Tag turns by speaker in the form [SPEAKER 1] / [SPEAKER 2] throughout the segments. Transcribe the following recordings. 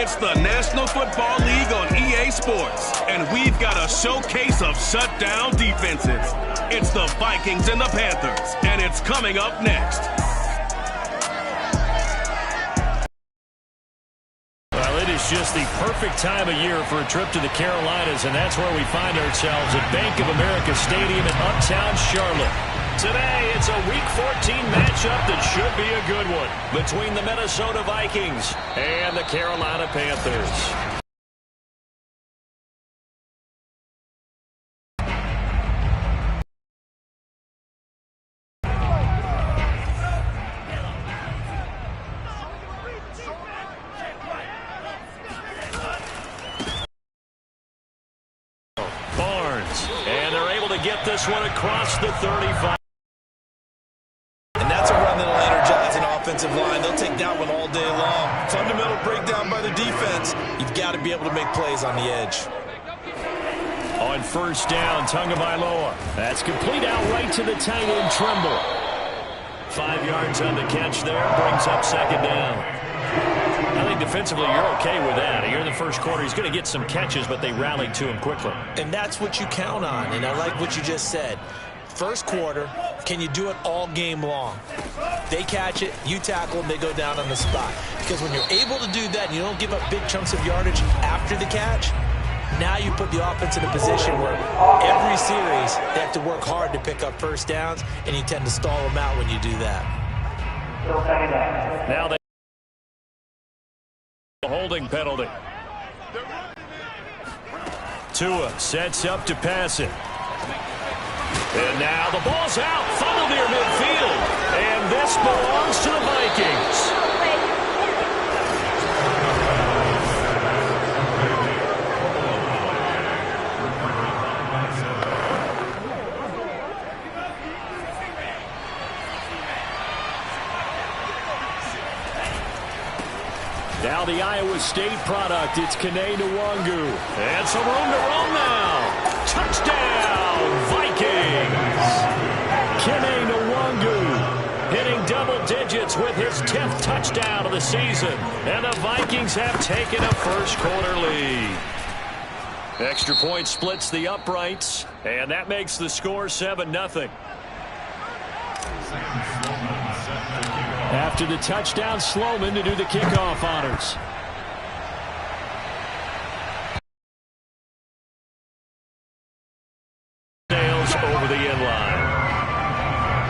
[SPEAKER 1] It's the National Football League on EA Sports, and we've got a showcase of shutdown defenses. It's the Vikings and the Panthers, and it's coming up next.
[SPEAKER 2] Well, it is just the perfect time of year for a trip to the Carolinas, and that's where we find ourselves at Bank of America Stadium in Uptown Charlotte. Today, it's a Week 14 matchup that should be a good one between the Minnesota Vikings and the Carolina Panthers. Barnes, and they're able to get this one across the 35.
[SPEAKER 3] That's a run that'll energize an offensive line. They'll take that one all day long. Fundamental breakdown by the defense. You've got to be able to make plays on the edge.
[SPEAKER 2] On first down, Tagovailoa. That's complete out right to the tight end, Tremble. 5 yards on the catch there. Brings up second down. I think defensively you're okay with that. Here in the first quarter, he's going to get some catches, but they rallied to him quickly.
[SPEAKER 3] And that's what you count on, and I like what you just said. First quarter, can you do it all game long? They catch it, you tackle them, they go down on the spot. Because when you're able to do that and you don't give up big chunks of yardage after the catch, now you put the offense in a position where every series they have to work hard to pick up first downs, and you tend to stall them out when you do that.
[SPEAKER 2] Now they holding penalty. Tua sets up to pass it. And now the ball's out, funneled near midfield. And this belongs to the Vikings. Now the Iowa State product, it's Kene Nwangu. And some room to roam now. Touchdown, Vikings! Kene Nwangu hitting double digits with his 10th touchdown of the season. And the Vikings have taken a first quarter lead. Extra point splits the uprights, and that makes the score 7-0. After the touchdown, Sloman to do the kickoff honors. Nails over the end line.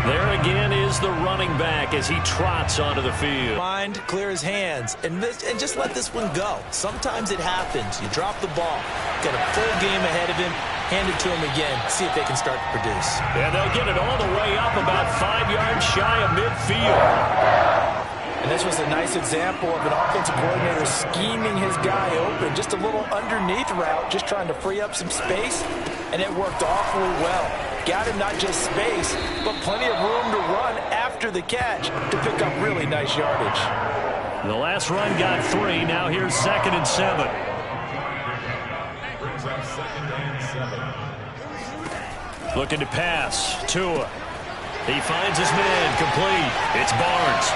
[SPEAKER 2] There again is the running back as he trots onto the field.
[SPEAKER 3] Mind, clear his hands, and just let this one go. Sometimes it happens. You drop the ball. Got a full game ahead of him. Hand it to him again. See if they can start to produce.
[SPEAKER 2] And they'll get it all the way up about 5 yards shy of midfield.
[SPEAKER 3] And this was a nice example of an offensive coordinator scheming his guy open. Just a little underneath route, just trying to free up some space, and it worked awfully well. Got him not just space, but plenty of room to run after the catch to pick up really nice yardage.
[SPEAKER 2] The last run got 3. Now here's 2nd and 7. Looking to pass. Tua. He finds his man complete. It's Barnes.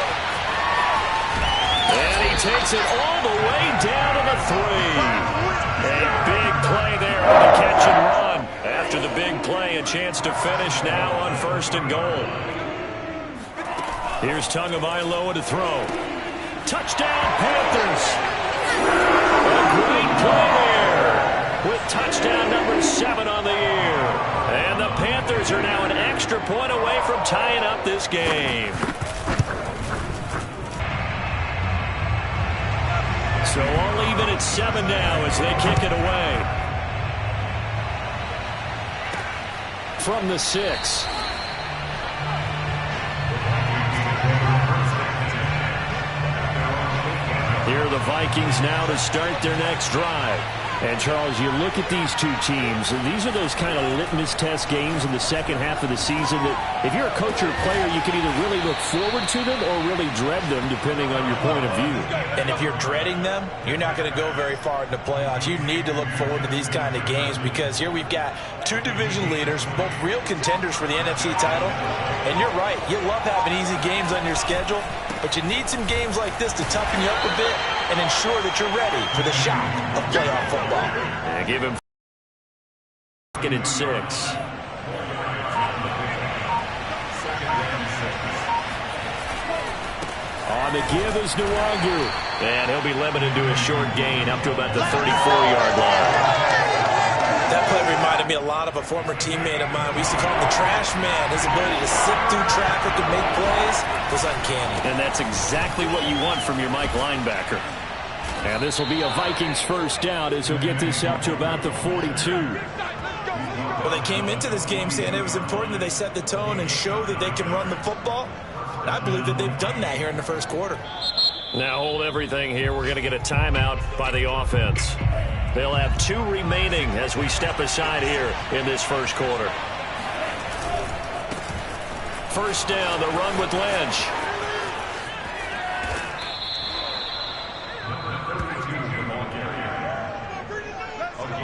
[SPEAKER 2] And he takes it all the way down to the 3. A big play there on the catch and run. After the big play, a chance to finish now on 1st and goal. Here's Tagovailoa to throw. Touchdown, Panthers. A great play there with touchdown number 7 on the year. And the Panthers are now an extra point away from tying up this game. So all even at 7 now as they kick it away. From the 6. Here are the Vikings now to start their next drive. And, Charles, you look at these two teams, and these are those kind of litmus test games in the second half of the season that if you're a coach or a player, you can either really look forward to them or really dread them, depending on your point of view.
[SPEAKER 3] And if you're dreading them, you're not going to go very far in the playoffs. You need to look forward to these kind of games because here we've got 2 division leaders, both real contenders for the NFC title. And you're right, you love having easy games on your schedule, But you need some games like this to toughen you up a bit and ensure that you're ready for the shock of playoff football.
[SPEAKER 2] And give him 2nd and 6. On the give is Nwangu. And he'll be limited to a short gain up to about the 34-yard line.
[SPEAKER 3] That play reminded me a lot of a former teammate of mine. We used to call him the trash man. His ability to sit through traffic and make plays was uncanny.
[SPEAKER 2] And that's exactly what you want from your Mike linebacker. And this will be a Vikings first down as he'll get this up to about the 42.
[SPEAKER 3] Well, they came into this game saying it was important that they set the tone and show that they can run the football. And I believe that they've done that here in the first quarter.
[SPEAKER 2] Now hold everything here. We're going to get a timeout by the offense. They'll have 2 remaining as we step aside here in this first quarter. First down, the run with Lynch.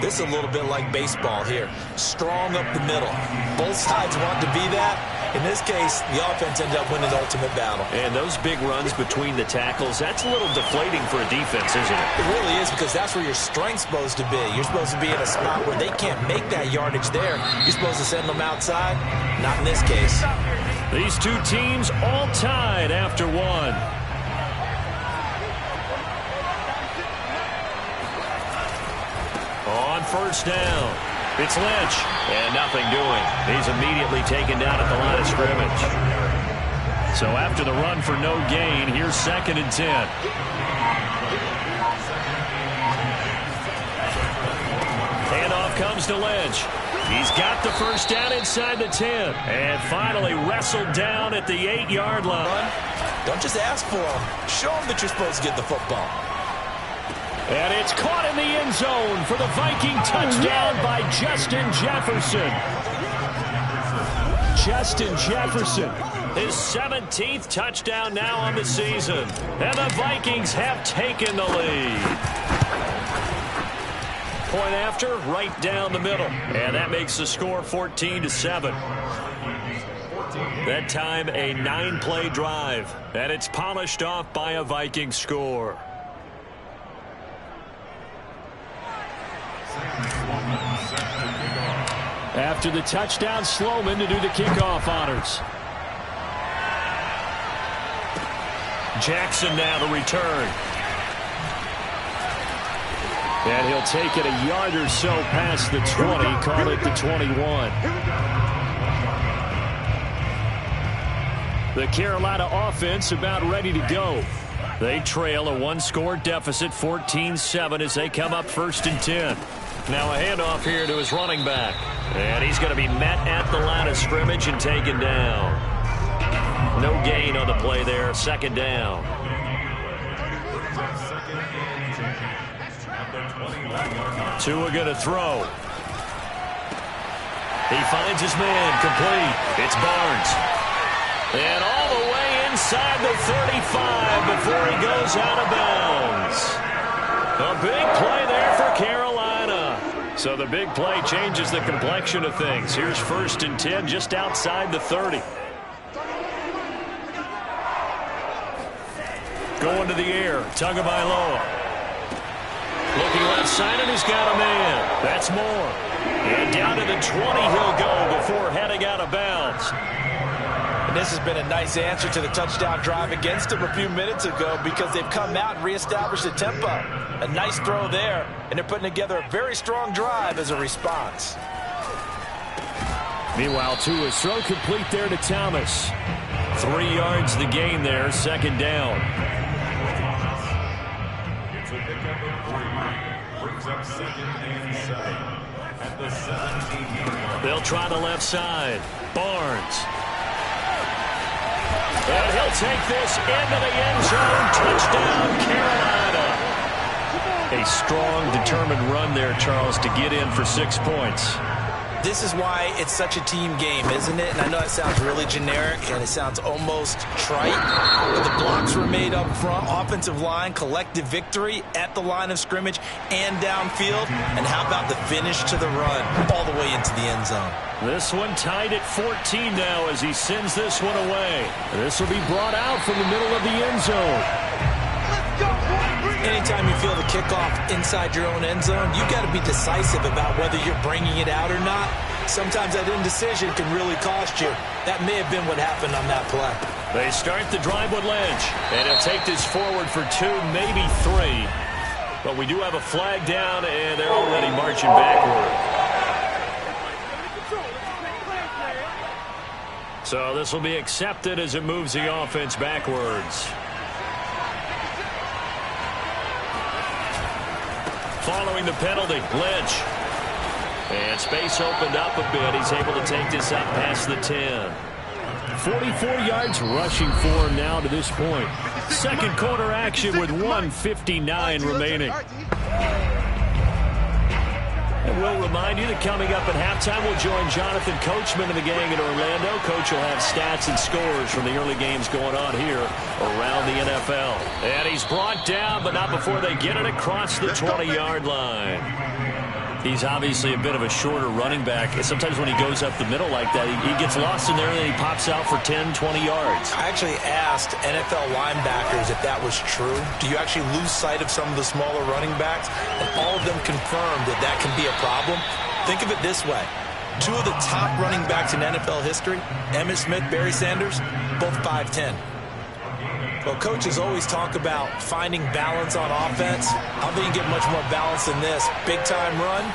[SPEAKER 3] This is a little bit like baseball here. Strong up the middle. Both sides want to be that. In this case, the offense ended up winning the ultimate battle.
[SPEAKER 2] And those big runs between the tackles, that's a little deflating for a defense, isn't it?
[SPEAKER 3] It really is, because that's where your strength's supposed to be. You're supposed to be in a spot where they can't make that yardage there. You're supposed to send them outside. Not in this case.
[SPEAKER 2] These two teams all tied after 1. On first down, it's Lynch, and nothing doing. He's immediately taken down at the line of scrimmage. So after the run for no gain, here's 2nd and 10. Handoff comes to Lynch. He's got the first down inside the 10, and finally wrestled down at the 8-yard line.
[SPEAKER 3] Don't just ask for them. Show them that you're supposed to get the football.
[SPEAKER 2] And it's caught in the end zone for the Viking touchdown by Justin Jefferson. Justin Jefferson, his 17th touchdown now on the season. And the Vikings have taken the lead. Point after, right down the middle. And that makes the score 14-7. That time, a 9-play drive. And it's polished off by a Viking score. After the touchdown, Sloman to do the kickoff honors. Jackson now to return. And he'll take it a yard or so past the 20, call it the 21. The Carolina offense about ready to go. They trail a 1-score deficit, 14-7, as they come up 1st and 10. Now a handoff here to his running back. And he's going to be met at the line of scrimmage and taken down. No gain on the play there, 2nd down. Tua going to throw. He finds his man, complete. It's Barnes. And all the way inside the 35 before he goes out of bounds. A big play there for Carolina. So the big play changes the complexion of things. Here's 1st and 10 just outside the 30. Going to the air, Tagovailoa. Looking left side, and he's got a man. That's Moore. And down to the 20 he'll go before heading out of bounds.
[SPEAKER 3] And this has been a nice answer to the touchdown drive against them a few minutes ago, because they've come out and reestablished the tempo. A nice throw there, and they're putting together a very strong drive as a response.
[SPEAKER 2] Meanwhile, Tua's throw complete there to Thomas. 3 yards the gain there, 2nd down. They'll try the left side. Barnes. And he'll take this into the end zone. Touchdown, Carolina. A strong, determined run there, Charles, to get in for 6 points.
[SPEAKER 3] This is why it's such a team game, isn't it? And I know it sounds really generic and it sounds almost trite, but the blocks were made up front, offensive line, collective victory at the line of scrimmage and downfield. And how about the finish to the run all the way into the end zone?
[SPEAKER 2] This one tied at 14 now as he sends this one away. This will be brought out from the middle of the end zone.
[SPEAKER 3] Anytime you feel the kickoff inside your own end zone, you've got to be decisive about whether you're bringing it out or not. Sometimes that indecision can really cost you. That may have been what happened on that play.
[SPEAKER 2] They start the drive with Lynch, and he'll take this forward for 2, maybe 3. But we do have a flag down, and they're already marching backward. So this will be accepted as it moves the offense backwards. Following the penalty, Lynch. And space opened up a bit. He's able to take this up past the 10. 44 yards rushing for him now to this point. Second quarter action with 1:59 remaining. And we'll remind you that coming up at halftime, we'll join Jonathan Coachman and the gang in Orlando. Coach will have stats and scores from the early games going on here around the NFL. And he's brought down, but not before they get it across the 20-yard line. He's obviously a bit of a shorter running back. Sometimes when he goes up the middle like that, he gets lost in there and then he pops out for 10, 20 yards.
[SPEAKER 3] I actually asked NFL linebackers if that was true. Do you actually lose sight of some of the smaller running backs? And all of them confirmed that that can be a problem. Think of it this way. 2 of the top running backs in NFL history, Emmitt Smith, Barry Sanders, both 5'10". Well, coaches always talk about finding balance on offense. I don't think you get much more balance than this. Big-time run,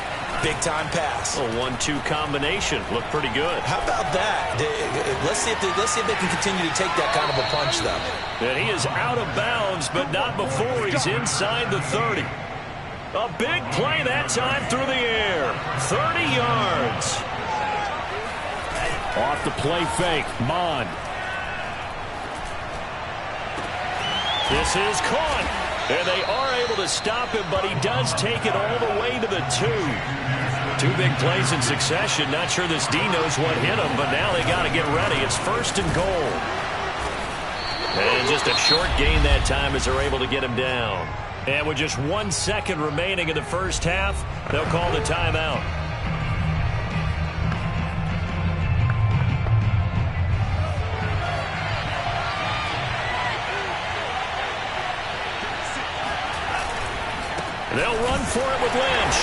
[SPEAKER 3] big-time pass.
[SPEAKER 2] A 1-2 combination. Looked pretty good.
[SPEAKER 3] How about that? Let's see if they can continue to take that kind of a punch, though.
[SPEAKER 2] And he is out of bounds, but not before he's inside the 30. A big play that time through the air. 30 yards. Off the play fake, Mond. This is caught, and they are able to stop him, but he does take it all the way to the 2. 2 big plays in succession. Not sure this D knows what hit him, but now they got to get ready. It's 1st and goal. And just a short gain that time as they're able to get him down. And with just 1 second remaining in the first half, they'll call the timeout. They'll run for it with Lynch.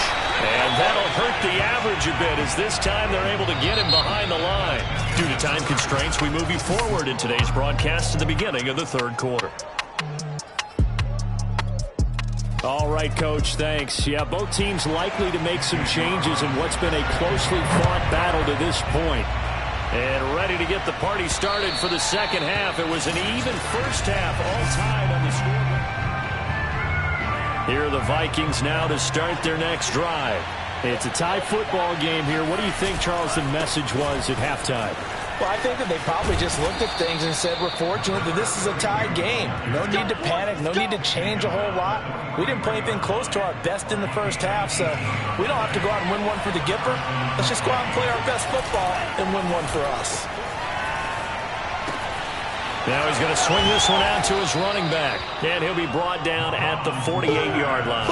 [SPEAKER 2] And that'll hurt the average a bit as this time they're able to get him behind the line. Due to time constraints, we move you forward in today's broadcast to the beginning of the 3rd quarter. All right, Coach, thanks. Yeah, both teams likely to make some changes in what's been a closely fought battle to this point. And ready to get the party started for the second half. It was an even first half, all tied on the scoreboard. Here are the Vikings now to start their next drive. It's a tie football game here. What do you think, Charles, the message was at halftime?
[SPEAKER 3] Well, I think that they probably just looked at things and said, we're fortunate that this is a tie game. No need to panic. No need to change a whole lot. We didn't play anything close to our best in the first half, so we don't have to go out and win one for the Gipper. Let's just go out and play our best football and win one for us.
[SPEAKER 2] Now he's going to swing this one out to his running back. And he'll be brought down at the 48-yard line.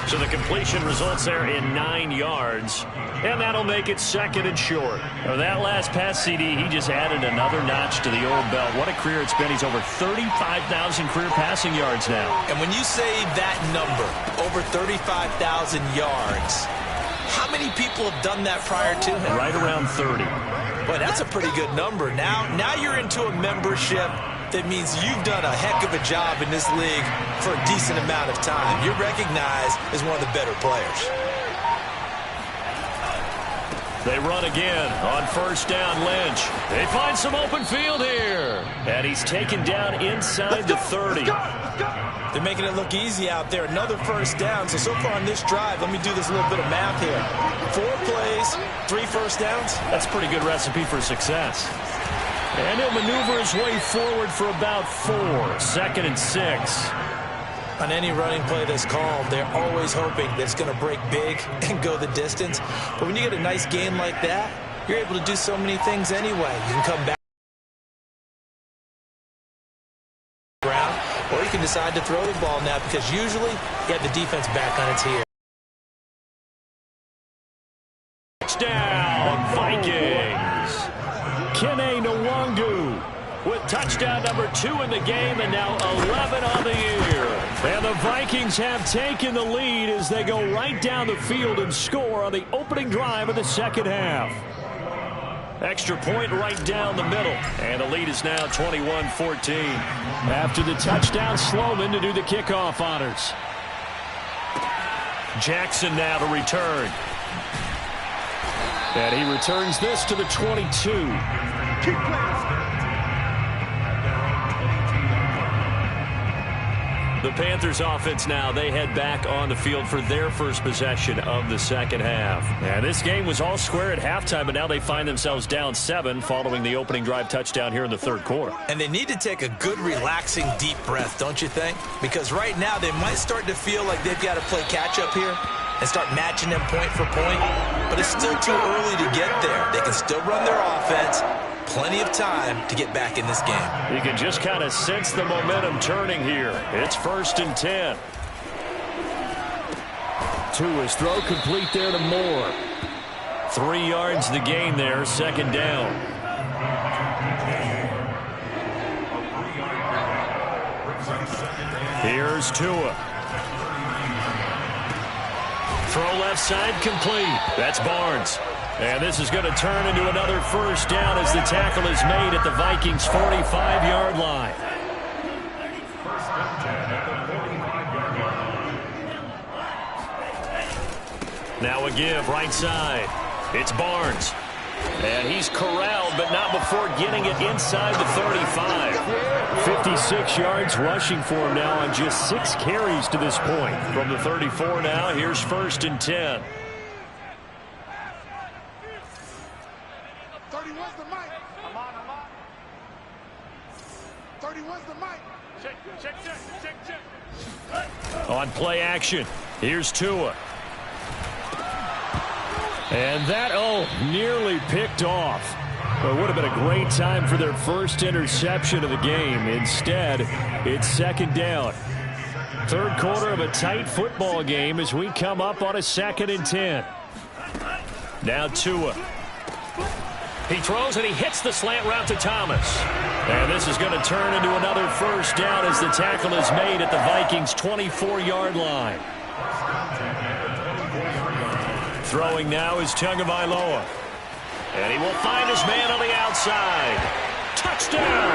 [SPEAKER 2] So the completion results there in 9 yards. And that'll make it 2nd and short. Now that last pass CD, he just added another notch to the old belt. What a career it's been. He's over 35,000 career passing yards now.
[SPEAKER 3] And when you say that number, over 35,000 yards, how many people have done that prior to him?
[SPEAKER 2] Right around 30.
[SPEAKER 3] Boy, that's a pretty good number. Now you're into a membership that means you've done a heck of a job in this league for a decent amount of time. You're recognized as one of the better players.
[SPEAKER 2] They run again on 1st down, Lynch. They find some open field here. And he's taken down inside the 30.
[SPEAKER 3] They're making it look easy out there. Another 1st down. So far on this drive, let me do this little bit of math here. 4 plays, 3 1st downs.
[SPEAKER 2] That's a pretty good recipe for success. And he'll maneuver his way forward for about 4. 2nd and 6.
[SPEAKER 3] On any running play that's called, they're always hoping that it's going to break big and go the distance. But when you get a nice game like that, you're able to do so many things anyway. You can come back around, or you can decide to throw the ball now because usually you have the defense back on its heels.
[SPEAKER 2] Touchdown, Vikings. Kene Nwangu with touchdown number 2 in the game and now 11 on the year. And the Vikings have taken the lead as they go right down the field and score on the opening drive of the second half. Extra point right down the middle. And the lead is now 21-14. After the touchdown, Sloman to do the kickoff honors. Jackson now to return. And he returns this to the 22. The Panthers offense now, they head back on the field for their first possession of the second half. And this game was all square at halftime, but now they find themselves down 7 following the opening drive touchdown here in the third quarter.
[SPEAKER 3] And they need to take a good, relaxing, deep breath, don't you think? Because right now they might start to feel like they've got to play catch-up here and start matching them point for point. But it's still too early to get there. They can still run their offense. Plenty of time to get back in this game.
[SPEAKER 2] You can just kind of sense the momentum turning here. It's 1st and 10. Tua's throw complete there to Moore. 3 yards the gain there, second down. Here's Tua. Throw left side complete. That's Barnes. And this is going to turn into another first down as the tackle is made at the Vikings' 45-yard line. Now a give, right side. It's Barnes. And he's corralled, but not before getting it inside the 35. 56 yards rushing for him now on just 6 carries to this point. From the 34 now, here's 1st and 10. On play action, here's Tua. And that, nearly picked off. It would have been a great time for their first interception of the game. Instead, it's second down. Third quarter of a tight football game as we come up on a 2nd and 10. Now Tua. He throws and he hits the slant route to Thomas. And this is going to turn into another first down as the tackle is made at the Vikings' 24-yard line. Throwing now is Tagovailoa. And he will find his man on the outside. Touchdown!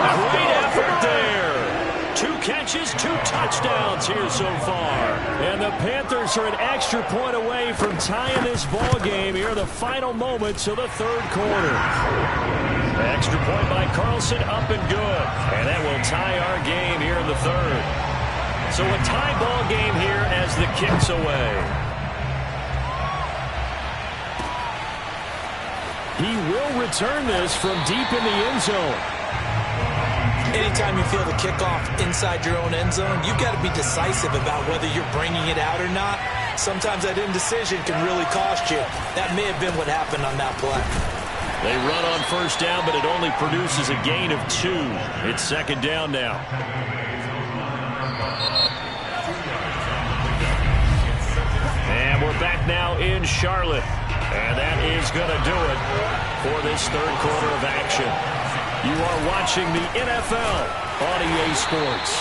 [SPEAKER 2] A great effort there. 2 catches, 2 touchdowns here so far. And the Panthers are an extra point away from tying this ball game here in the final moments of the third quarter. Extra point by Carlson, up and good. And that will tie our game here in the third. So a tie ball game here as the kick's away. He will return this from deep in the end zone.
[SPEAKER 3] Anytime you feel the kickoff inside your own end zone, you've got to be decisive about whether you're bringing it out or not. Sometimes that indecision can really cost you. That may have been what happened on that play.
[SPEAKER 2] They run on first down, but it only produces a gain of 2. It's second down now. And we're back now in Charlotte. And that is going to do it for this third quarter of action. You are watching the NFL on EA Sports.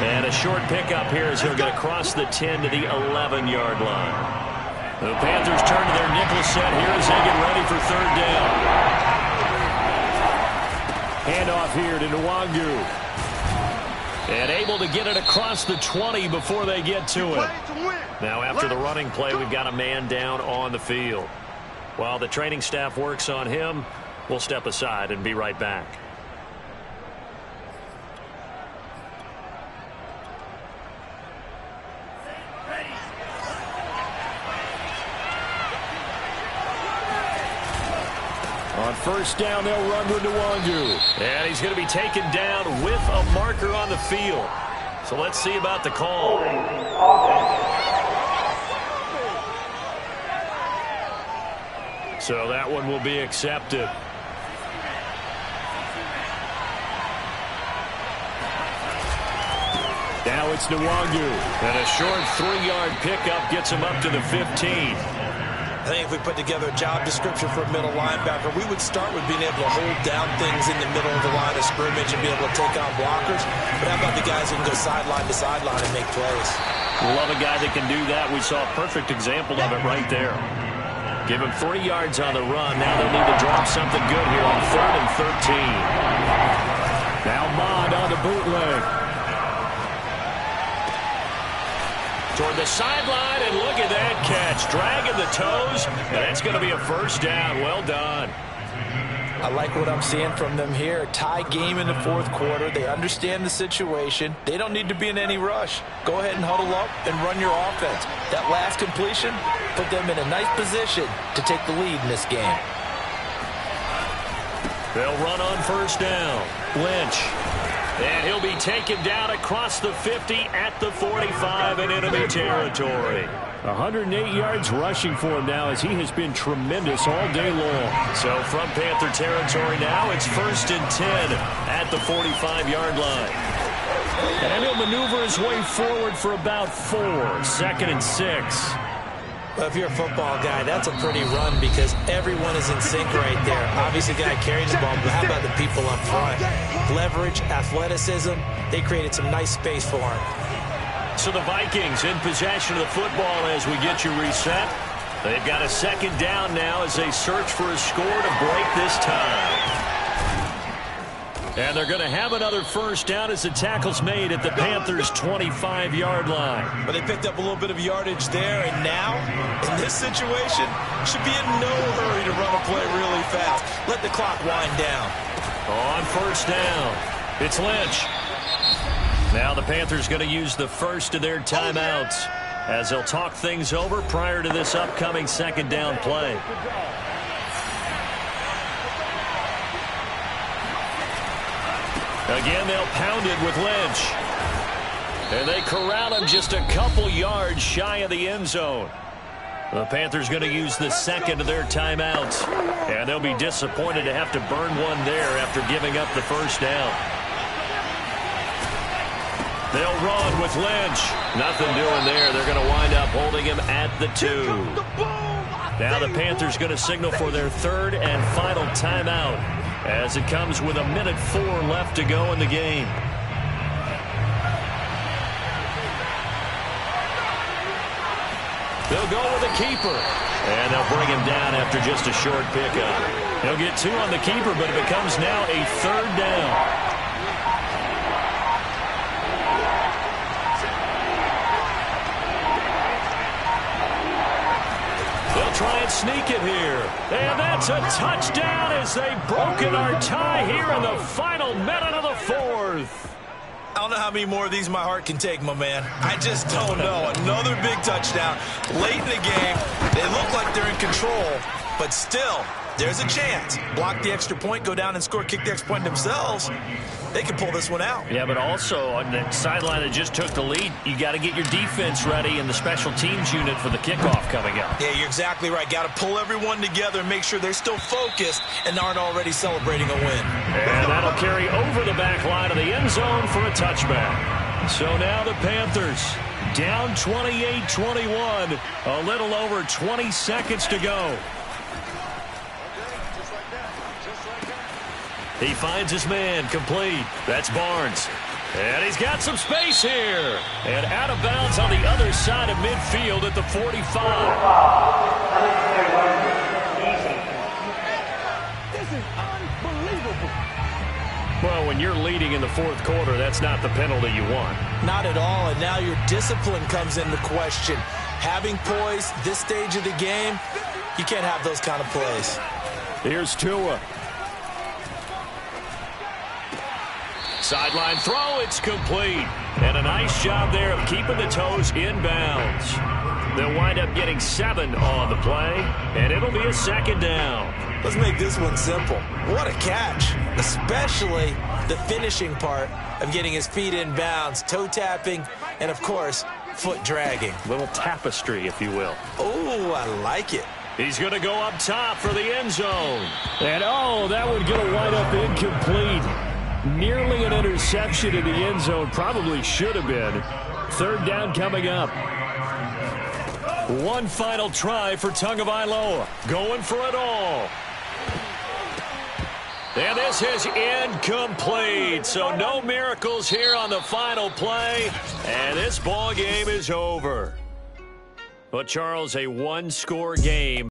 [SPEAKER 2] And a short pickup here as he'll get across the 10 to the 11-yard line. The Panthers turn to their nickel set here as they get ready for third down. Handoff here to Nwangu. And able to get it across the 20 before they get to it. Now after the running play, we've got a man down on the field. While the training staff works on him, we'll step aside and be right back. On first down, they'll run with Nwangu. And he's going to be taken down with a marker on the field. So let's see about the call. So that one will be accepted. Now it's Nwangu. And a short 3-yard pickup gets him up to the 15.
[SPEAKER 3] I think if we put together a job description for a middle linebacker, we would start with being able to hold down things in the middle of the line of scrimmage and be able to take on blockers. But how about the guys who can go sideline to sideline and make plays?
[SPEAKER 2] Love a guy that can do that. We saw a perfect example of it right there. Give him 3 yards on the run. Now they'll need to drop something good here on 3rd and 13. Now Mond on the bootleg. Toward the sideline, and look at that catch. Dragging the toes, and that's going to be a first down. Well done.
[SPEAKER 3] I like what I'm seeing from them here. Tie game in the 4th quarter. They understand the situation. They don't need to be in any rush. Go ahead and huddle up and run your offense. That last completion put them in a nice position to take the lead in this game.
[SPEAKER 2] They'll run on first down. Lynch. And he'll be taken down across the 50 at the 45 in enemy territory. 108 yards rushing for him now as he has been tremendous all day long. So from Panther territory now, it's 1st and 10 at the 45-yard line. And he'll maneuver his way forward for about 4. 2nd and 6.
[SPEAKER 3] Well, if you're a football guy, that's a pretty run because everyone is in sync right there. Obviously, the guy carrying the ball, but how about the people up front? Leverage, athleticism, they created some nice space for him.
[SPEAKER 2] So the Vikings in possession of the football as we get you reset. They've got a 2nd down now as they search for a score to break this tie. And they're going to have another first down as the tackle's made at the Panthers' 25-yard line.
[SPEAKER 3] But they picked up a little bit of yardage there, and now, in this situation, should be in no hurry to run a play really fast. Let the clock wind down.
[SPEAKER 2] On first down, it's Lynch. Now the Panthers going to use the first of their timeouts as they'll talk things over prior to this upcoming 2nd down play. Again, they'll pound it with Lynch. And they corral him just a couple yards shy of the end zone. The Panthers going to use the 2nd of their timeouts. And they'll be disappointed to have to burn one there after giving up the first down. They'll run with Lynch. Nothing doing there. They're going to wind up holding him at the 2. Now the Panthers going to signal for their 3rd and final timeout as it comes with 1:04 left to go in the game. They'll go with a keeper. And they'll bring him down after just a short pickup. He'll get 2 on the keeper, but it becomes now a 3rd down. Try and sneak it here. And that's a touchdown as they've broken our tie here in the final minute of the 4th.
[SPEAKER 3] I don't know how many more of these my heart can take, my man. I just don't know. Another big touchdown late in the game. They look like they're in control, but still, there's a chance. Block the extra point, go down and score, kick the extra point themselves. They can pull this one out.
[SPEAKER 2] Yeah, but also on the sideline that just took the lead, you got to get your defense ready in the special teams unit for the kickoff coming up.
[SPEAKER 3] Yeah, you're exactly right. Got to pull everyone together and make sure they're still focused and aren't already celebrating a win.
[SPEAKER 2] And that'll carry over the back line of the end zone for a touchback. So now the Panthers down 28-21, a little over 20 seconds to go. He finds his man complete. That's Barnes. And he's got some space here. And out of bounds on the other side of midfield at the 45.
[SPEAKER 4] This is unbelievable.
[SPEAKER 2] Well, when you're leading in the 4th quarter, that's not the penalty you want.
[SPEAKER 3] Not at all, and now your discipline comes into question. Having poise this stage of the game, you can't have those kind of plays.
[SPEAKER 2] Here's Tua. Sideline throw, it's complete. And a nice job there of keeping the toes in bounds. They'll wind up getting 7 on the play, and it'll be a 2nd down.
[SPEAKER 3] Let's make this one simple. What a catch, especially the finishing part of getting his feet in bounds, toe tapping, and of course, foot dragging.
[SPEAKER 2] Little tapestry, if you will.
[SPEAKER 3] Oh, I like it.
[SPEAKER 2] He's going to go up top for the end zone. And, oh, that would get a wind-up incomplete. Nearly an interception in the end zone. Probably should have been. Third down coming up. One final try for Tagovailoa. Going for it all. And this is incomplete. So no miracles here on the final play. And this ball game is over. But, Charles, a one-score game.